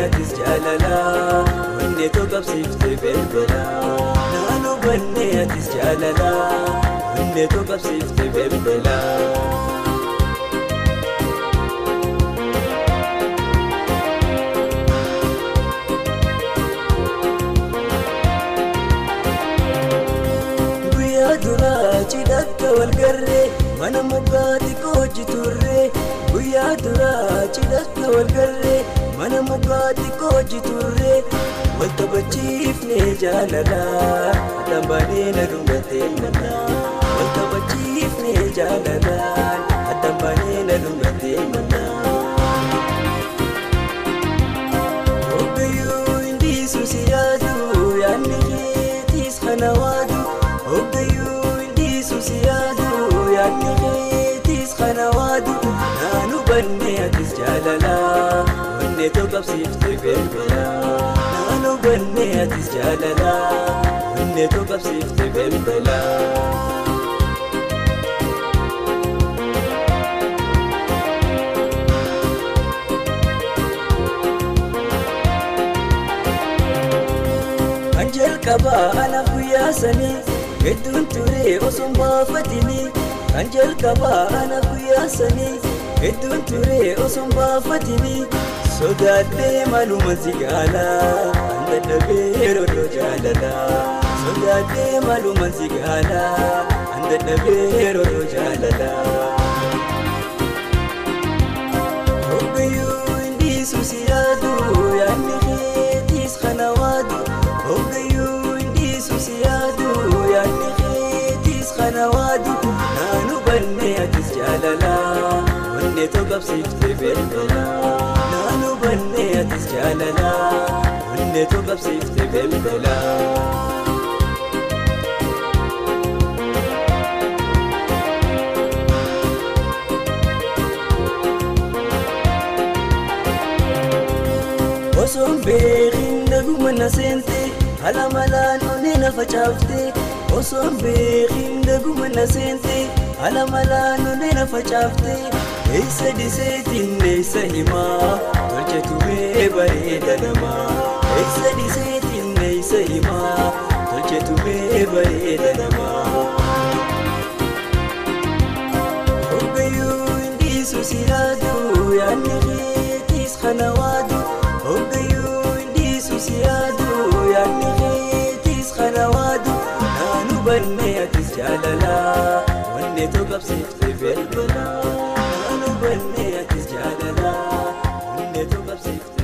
atis jaalala wanne tokkabsiifte belbela naanu banne atis jaalala wanne tokkabsiifte belbela Cidakka walgarre mana mugaati koji turre guyyaa duraa cidakka walgarre mana mugaati koji turre wanta bachiifne jaalala adambaanee na dhungatee mana wanta bachiifne jaalala adambaanee na dhungatee mana Ogayyuu indiisu si yaadu yaanni keetiis kana waadu Ogayyuu Susiyadu yaanni keetiis kana waadu naanu banne atis jaalala wanne tokkabsiifte belbela naanu banne atis jaalala wanne tokkabsiifte belbela Anjel kaba ana guyyaasanii Hedduun ture osoo baafatini Anjel kaba ana guyyaasanii Hedduun ture osoo baafatini Sodaadhee maaluma zigaala Anda dhabee rodoo jaalala Sodaadhee maaluma zigaala Anda dhabee rodoo jaalala Ogayyuu indiisu si yaadu yaanni keetiis kana waadu Ogayyuu indiisu si yaadu yaanni keetiis kana waadu naanu banne atis jaalala wanne tokkabsiifte belbela naanu banne atis jaalala wanne tokkabsiifte belbela Osoon beekin naguma na seente Alamalaan onee na facaafte Osoon beekin naguma na seente Alamalaan onee na facaafte Eessa diseetiin eessa himaa Tolche tumee bareeda namaa Eessa diseetiin eessa himaa Tolche tumee bareeda namaa Ogayyuu indiisu si yaadu yaanni keetiis kana waadu Ogayyuu indiisu si yaadu yaanni keetiis kana waadu naanu banne atis jaalala wanne tokkabsiifte belbela naanu banne atis jaalala wanne tokkabsiifte